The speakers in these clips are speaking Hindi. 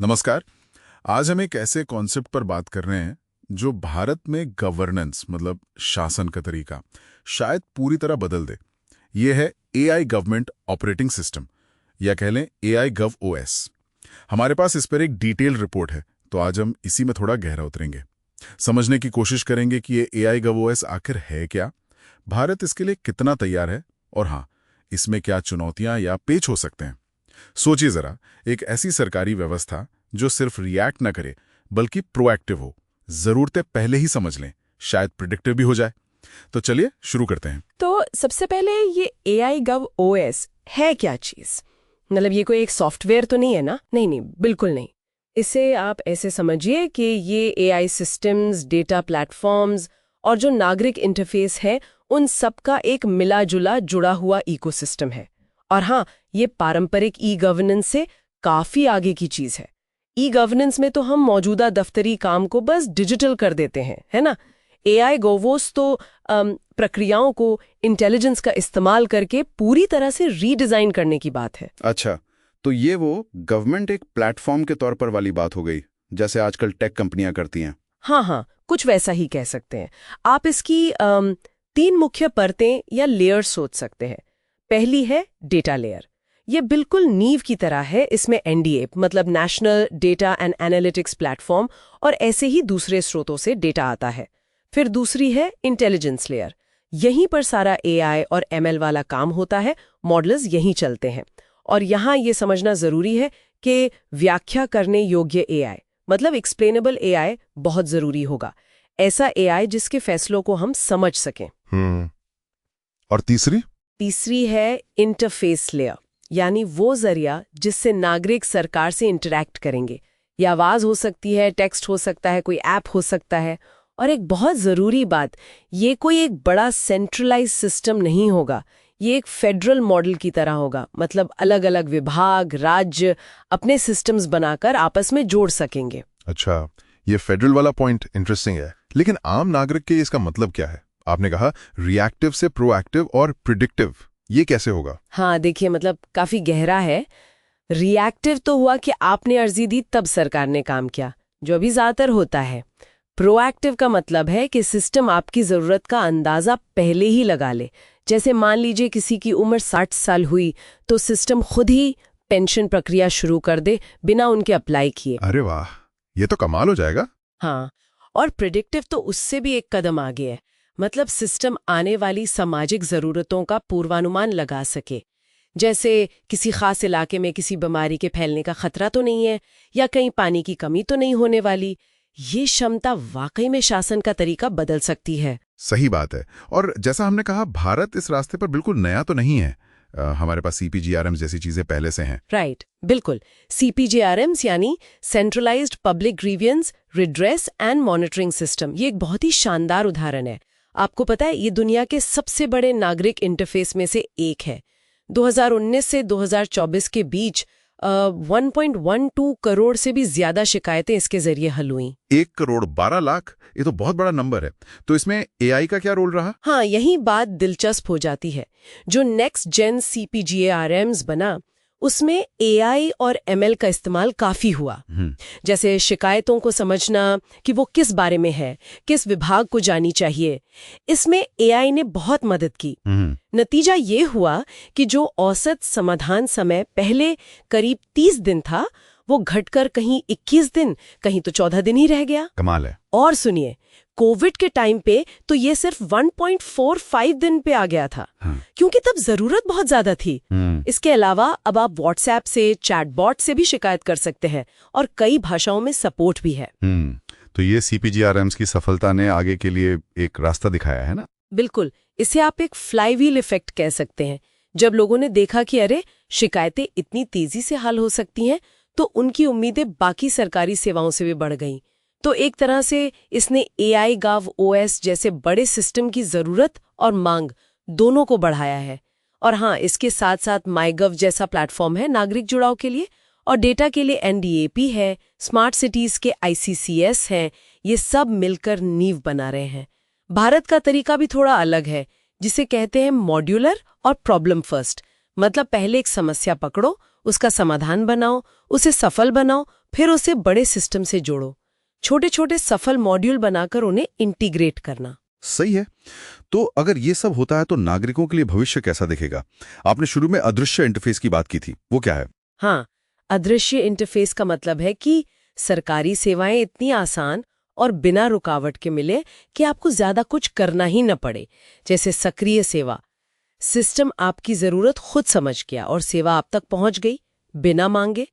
नमस्कार। आज हम एक ऐसे कॉन्सेप्ट पर बात कर रहे हैं जो भारत में गवर्नेंस मतलब शासन का तरीका शायद पूरी तरह बदल दे। ये है एआई गवर्नमेंट ऑपरेटिंग सिस्टम या कह लें एआई गव ओएस। हमारे पास इस पर एक डिटेल रिपोर्ट है, तो आज हम इसी में थोड़ा गहरा उतरेंगे, समझने की कोशिश करेंगे कि ये एआई गव ओएस आखिर है क्या, भारत इसके लिए कितना तैयार है और हाँ, इसमें क्या चुनौतियां या पेच हो सकते हैं। सोचिए जरा, एक ऐसी सरकारी व्यवस्था जो सिर्फ रिएक्ट न करे बल्कि प्रोएक्टिव हो, जरूरतें पहले ही समझ लें, शायद प्रिडिक्टिव भी हो जाए। तो चलिए शुरू करते हैं। तो सबसे पहले ये एआई गव ओएस है क्या चीज? मतलब ये कोई एक सॉफ्टवेयर तो नहीं है ना? नहीं, बिल्कुल नहीं। इसे आप ऐसे समझिए कि ये एआई सिस्टम्स, डेटा प्लेटफॉर्म्स और जो नागरिक इंटरफेस है उन सब का एक मिला जुला जुड़ा हुआ इकोसिस्टम है। और हाँ, ये पारंपरिक ई गवर्नेंस से काफी आगे की चीज है। ई गवर्नेंस में तो हम मौजूदा दफ्तरी काम को बस डिजिटल कर देते हैं, है ना? एआई गोवोस तो प्रक्रियाओं को इंटेलिजेंस का इस्तेमाल करके पूरी तरह से रीडिजाइन करने की बात है। अच्छा, तो ये वो गवर्नमेंट एक प्लेटफॉर्म के तौर पर वाली बात हो गई, जैसे आजकल टेक कंपनियां करती हैं। हाँ, कुछ वैसा ही कह सकते हैं। आप इसकी 3 मुख्य परतें या लेयर्स सोच सकते हैं। पहली है डेटा लेयर। ये बिल्कुल नींव की तरह है। इसमें एनडीए मतलब national data and analytics platform और ऐसे ही दूसरे स्रोतों से डेटा आता है। फिर दूसरी है इंटेलिजेंस लेयर। यहीं पर सारा एआई और एमएल वाला काम होता है, मॉडल्स यहीं चलते हैं। और यहाँ ये समझना जरूरी है कि व्याख्या करने योग्य एआई मतलब एक्सप्लेनेबल एआई बहुत जरूरी होगा। ऐसा एआई जिसके फैसलों को हम समझ सकें। और तीसरी है इंटरफेस लेयर, यानी वो जरिया जिससे नागरिक सरकार से इंटरैक्ट करेंगे। ये आवाज हो सकती है, टेक्स्ट हो सकता है, कोई ऐप हो सकता है। और एक बहुत जरूरी बात, ये कोई एक बड़ा सेंट्रलाइज सिस्टम नहीं होगा। ये एक फेडरल मॉडल की तरह होगा, मतलब अलग अलग विभाग, राज्य अपने सिस्टम्स बनाकर आपस में जोड़ सकेंगे। अच्छा, ये फेडरल वाला पॉइंट इंटरेस्टिंग है, लेकिन आम नागरिक के इसका मतलब क्या है? आपने कहा रिएक्टिव से प्रोएक्टिव और प्रिडिक्टिव, ये कैसे होगा? हाँ, देखिए मतलब काफी गहरा है। रिएक्टिव तो हुआ कि आपने अर्जी दी तब सरकार ने काम किया, जो अभी ज्यादातर होता है। प्रोएक्टिव का मतलब है कि सिस्टम आपकी जरूरत का अंदाजा पहले ही लगा ले। जैसे मान लीजिए किसी की उम्र 60 साल हुई तो सिस्टम खुद ही पेंशन प्रक्रिया शुरू कर दे बिना उनके अप्लाई किए। अरे वाह, ये तो कमाल हो जाएगा। हाँ, और प्रिडिक्टिव तो उससे भी एक कदम आगे है। मतलब सिस्टम आने वाली सामाजिक जरूरतों का पूर्वानुमान लगा सके। जैसे किसी खास इलाके में किसी बीमारी के फैलने का खतरा तो नहीं है, या कहीं पानी की कमी तो नहीं होने वाली। ये क्षमता वाकई में शासन का तरीका बदल सकती है। सही बात है। और जैसा हमने कहा, भारत इस रास्ते पर बिल्कुल नया तो नहीं है। हमारे पास सीपीजीआरएम जैसी चीजें पहले से हैं। राइट, बिल्कुल। सीपीजीआरएम्स यानी centralised public grievance redress and monitoring system, ये एक बहुत ही शानदार उदाहरण है। आपको पता है, ये दुनिया के सबसे बड़े नागरिक इंटरफेस में से एक है। 2019 से 2024 के बीच 1.12 करोड़ से भी ज्यादा शिकायतें इसके जरिए हल हुई। 1,12,00,000, ये तो बहुत बड़ा नंबर है। तो इसमें एआई का क्या रोल रहा? हाँ, यही बात दिलचस्प हो जाती है। जो नेक्स्ट जेन सीपीजीआरएम्स बना, उसमें एआई और एमएल का इस्तेमाल काफी हुआ। जैसे शिकायतों को समझना कि वो किस बारे में है, किस विभाग को जानी चाहिए, इसमें एआई ने बहुत मदद की। नतीजा ये हुआ कि जो औसत समाधान समय पहले करीब 30 दिन था, वो घटकर कहीं 21 दिन, कहीं तो 14 दिन ही रह गया। कमाल है। और सुनिए, कोविड के टाइम पे तो ये सिर्फ 1.45 दिन पे आ गया था। क्योंकि तब जरूरत बहुत ज्यादा थी। इसके अलावा अब आप व्हाट्सएप से, चैटबॉट से भी शिकायत कर सकते हैं और कई भाषाओं में सपोर्ट भी है। तो ये सीपीजीआरएम्स की सफलता ने आगे के लिए एक रास्ता दिखाया है ना? बिल्कुल। इसे आप एक फ्लाईव्हील इफेक्ट कह सकते हैं। जब लोगों ने देखा कि अरे, शिकायतें इतनी तेजी से हल हो सकती हैं, तो उनकी उम्मीदें बाकी सरकारी सेवाओं से भी बढ़ गईं। तो एक तरह से इसने एआई गव ओएस जैसे बड़े सिस्टम की जरूरत और मांग दोनों को बढ़ाया है। और हाँ, इसके साथ साथ माईगव जैसा प्लेटफॉर्म है नागरिक जुड़ाव के लिए, और डेटा के लिए एनडीएपी है, स्मार्ट सिटीज के आईसीसीएस हैं। ये सब मिलकर नींव बना रहे हैं। भारत का तरीका भी थोड़ा अलग है, जिसे कहते हैं मॉड्यूलर और प्रॉब्लम फर्स्ट। मतलब पहले एक समस्या पकड़ो, उसका समाधान बनाओ, उसे सफल बनाओ, फिर उसे बड़े सिस्टम से जोड़ो। छोटे छोटे सफल मॉड्यूल बनाकर उन्हें इंटीग्रेट करना। सही है। तो अगर ये सब होता है तो नागरिकों के लिए भविष्य कैसा दिखेगा? आपने शुरू में अदृश्य इंटरफेस की बात की थी, वो क्या है? हाँ, अदृश्य इंटरफेस का मतलब है कि सरकारी सेवाएं इतनी आसान और बिना रुकावट के मिले कि आपको ज्यादा कुछ करना ही न पड़े। जैसे सक्रिय सेवा, सिस्टम आपकी जरूरत खुद समझ गया और सेवा आप तक पहुंच गई बिना मांगे।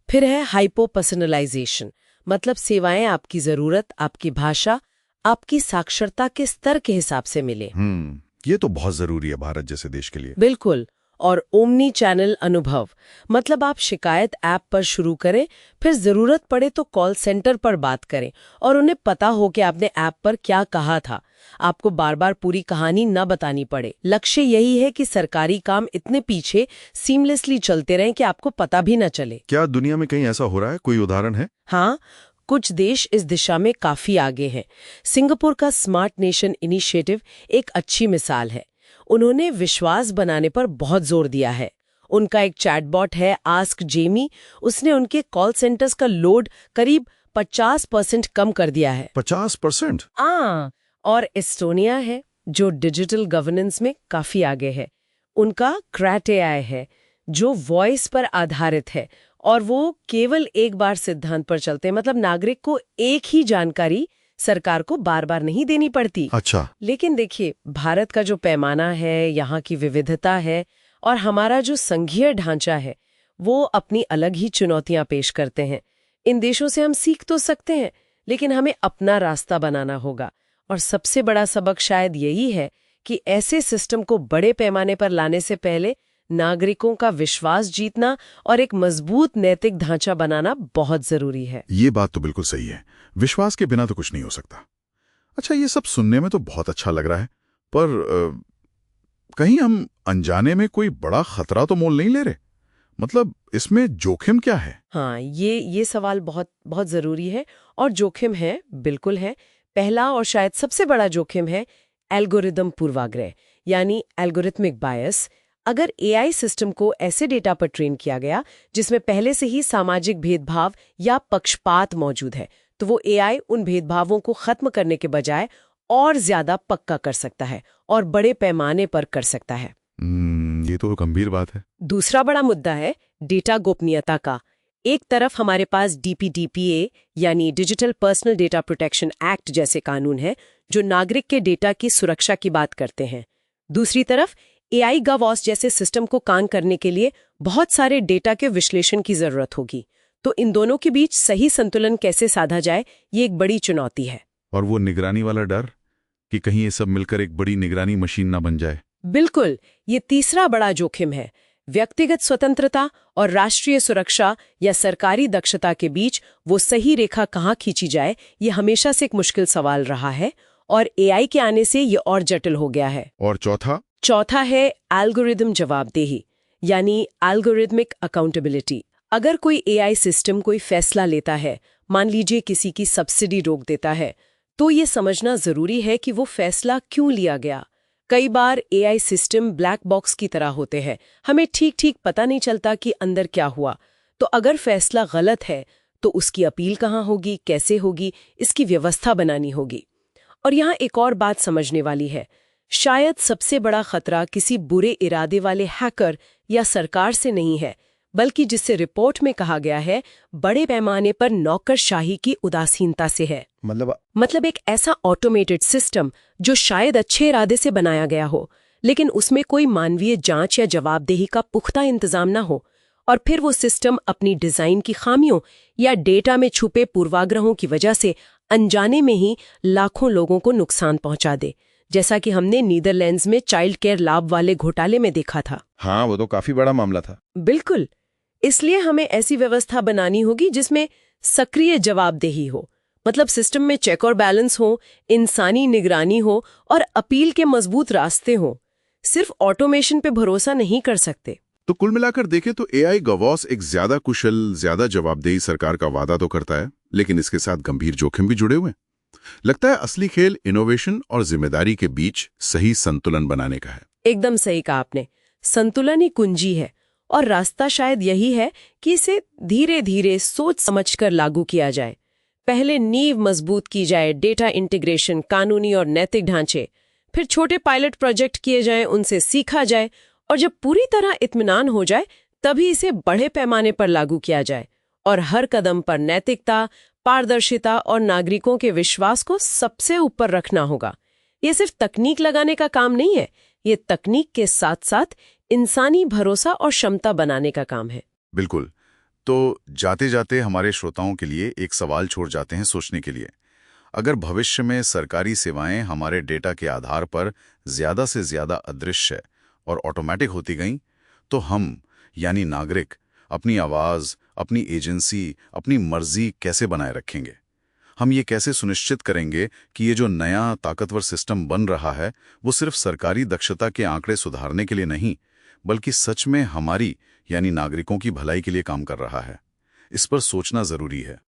फिर है हाइपो पर्सनलाइजेशन, मतलब सेवाएं आपकी जरूरत, आपकी भाषा, आपकी साक्षरता के स्तर के हिसाब से मिले। ये तो बहुत जरूरी है भारत जैसे देश के लिए। बिल्कुल। और ओमनी चैनल अनुभव, मतलब आप शिकायत ऐप पर शुरू करें, फिर जरूरत पड़े तो कॉल सेंटर पर बात करें और उन्हें पता हो कि आपने ऐप पर क्या कहा था। आपको बार बार पूरी कहानी न बतानी पड़े। लक्ष्य यही है कि सरकारी काम इतने पीछे सीमलेसली चलते रहें कि आपको पता भी न चले। क्या दुनिया में कहीं ऐसा हो रहा है? कोई उदाहरण है? हाँ, कुछ देश इस दिशा में काफी आगे हैं। सिंगापुर का स्मार्ट नेशन इनिशिएटिव एक अच्छी मिसाल है। उन्होंने विश्वास बनाने पर बहुत जोर दिया है। उनका एक चैटबॉट है आस्क जेमी, उसने उनके कॉल सेंटर्स का लोड करीब 50% कम कर दिया है। 50%? और एस्टोनिया है जो डिजिटल गवर्नेंस में काफी आगे है। उनका क्रैट एआई है जो वॉइस पर आधारित है और वो केवल एक बार सिद्धांत पर चलते हैं, मतलब नागरिक को एक ही जानकारी सरकार को बार बार नहीं देनी पड़ती। अच्छा। लेकिन देखिए, भारत का जो पैमाना है, यहाँ की विविधता है और हमारा जो संघीय ढांचा है, वो अपनी अलग ही चुनौतियां पेश करते हैं। इन देशों से हम सीख तो सकते हैं, लेकिन हमें अपना रास्ता बनाना होगा। और सबसे बड़ा सबक शायद यही है कि ऐसे सिस्टम को बड़े पैमाने पर लाने से पहले नागरिकों का विश्वास जीतना और एक मजबूत नैतिक ढांचा बनाना बहुत जरूरी है। ये बात तो बिल्कुल सही है। विश्वास के बिना तो कुछ नहीं हो सकता। अच्छा, ये सब सुनने में तो बहुत अच्छा लग रहा है, पर कहीं हम अनजाने में कोई बड़ा खतरा तो मोल नहीं ले रहे? मतलब इसमें जोखिम क्या है? हाँ, ये सवाल बहुत बहुत जरूरी है। और जोखिम है, बिल्कुल है। पहला और शायद सबसे बड़ा जोखिम है एल्गोरिदम पूर्वाग्रह, यानी एल्गोरिथमिक बायस। अगर एआई सिस्टम को ऐसे डेटा पर ट्रेन किया गया जिसमें पहले से ही सामाजिक भेदभाव या पक्षपात मौजूद है, तो वो एआई उन भेदभावों को खत्म करने के बजाय और ज्यादा पक्का कर सकता है और बड़े पैमाने पर कर सकता है। ये तो गंभीर बात है। दूसरा बड़ा मुद्दा है डेटा गोपनीयता का। एक तरफ हमारे पास डीपीडीपीए यानी digital personal data protection act जैसे कानून है जो नागरिक के डेटा की सुरक्षा की बात करते हैं। दूसरी तरफ एआई गवर्नेंस जैसे सिस्टम को काम करने के लिए बहुत सारे डेटा के विश्लेषण की जरूरत होगी। तो इन दोनों के बीच सही संतुलन कैसे साधा जाए, ये एक बड़ी चुनौती है। और वो निगरानी वाला डर कि कहीं ये सब मिलकर एक बड़ी निगरानी मशीन ना बन जाए। बिल्कुल, ये तीसरा बड़ा जोखिम है। व्यक्तिगत स्वतंत्रता और राष्ट्रीय सुरक्षा या सरकारी दक्षता के बीच वो सही रेखा कहाँ खींची जाए, ये हमेशा से एक मुश्किल सवाल रहा है और एआई के आने से ये और जटिल हो गया है। और चौथा है एल्गोरिदम जवाबदेही, यानी एल्गोरिथमिक अकाउंटेबिलिटी। अगर कोई एआई सिस्टम कोई फैसला लेता है, मान लीजिए किसी की सब्सिडी रोक देता है, तो ये समझना जरूरी है कि वो फैसला क्यों लिया गया। कई बार एआई सिस्टम ब्लैक बॉक्स की तरह होते हैं, हमें ठीक पता नहीं चलता कि अंदर क्या हुआ। तो अगर फैसला गलत है तो उसकी अपील कहाँ होगी, कैसे होगी, इसकी व्यवस्था बनानी होगी। और यहाँ एक और बात समझने वाली है। शायद सबसे बड़ा खतरा किसी बुरे इरादे वाले हैकर या सरकार से नहीं है, बल्कि जिससे रिपोर्ट में कहा गया है बड़े पैमाने पर नौकरशाही की उदासीनता से है। मतलब एक ऐसा ऑटोमेटेड सिस्टम जो शायद अच्छे इरादे से बनाया गया हो, लेकिन उसमें कोई मानवीय जांच या जवाबदेही का पुख्ता इंतजाम ना हो, और फिर वो सिस्टम अपनी डिजाइन की खामियों या डेटा में छुपे पूर्वाग्रहों की वजह से अनजाने में ही लाखों लोगों को नुकसान पहुंचा दे, जैसा कि हमने नीदरलैंड्स में चाइल्ड केयर लाभ वाले घोटाले में देखा था। हाँ, वो तो काफी बड़ा मामला था। बिल्कुल। इसलिए हमें ऐसी व्यवस्था बनानी होगी जिसमें सक्रिय जवाबदेही हो, मतलब सिस्टम में चेक और बैलेंस हो, इंसानी निगरानी हो और अपील के मजबूत रास्ते हो। सिर्फ ऑटोमेशन पे भरोसा नहीं कर सकते। तो कुल मिलाकर देखें तो एआई गवर्नेंस एक ज्यादा कुशल, ज्यादा जवाबदेही सरकार का वादा तो करता है, लेकिन इसके साथ गंभीर जोखिम भी जुड़े हुए हैं। लगता है असली खेल इनोवेशन और जिम्मेदारी के बीच सही संतुलन बनाने का है। एकदम सही कहा आपने। संतुलन ही कुंजी है। और रास्ता शायद यही है कि इसे धीरे धीरे सोच समझकर लागू किया जाए। पहले नींव मजबूत की जाए, डेटा इंटीग्रेशन, कानूनी और नैतिक ढांचे, फिर छोटे पायलट प्रोजेक्ट किए जाएं, उनसे सीखा जाए, और जब पूरी तरह इत्मीनान हो जाए तभी इसे बड़े पैमाने पर लागू किया जाए। और हर कदम पर नैतिकता, पारदर्शिता और नागरिकों के विश्वास को सबसे ऊपर रखना होगा। ये सिर्फ तकनीक लगाने का काम नहीं है, ये तकनीक के साथ साथ इंसानी भरोसा और क्षमता बनाने का काम है। बिल्कुल। तो जाते जाते हमारे श्रोताओं के लिए एक सवाल छोड़ जाते हैं सोचने के लिए। अगर भविष्य में सरकारी सेवाएं हमारे डेटा के आधार पर ज्यादा से ज्यादा अदृश्य और ऑटोमेटिक होती गईं, तो हम यानी नागरिक अपनी आवाज, अपनी एजेंसी, अपनी मर्जी कैसे बनाए रखेंगे? हम ये कैसे सुनिश्चित करेंगे कि ये जो नया ताकतवर सिस्टम बन रहा है वो सिर्फ सरकारी दक्षता के आंकड़े सुधारने के लिए नहीं, बल्कि सच में हमारी यानी नागरिकों की भलाई के लिए काम कर रहा है? इस पर सोचना जरूरी है।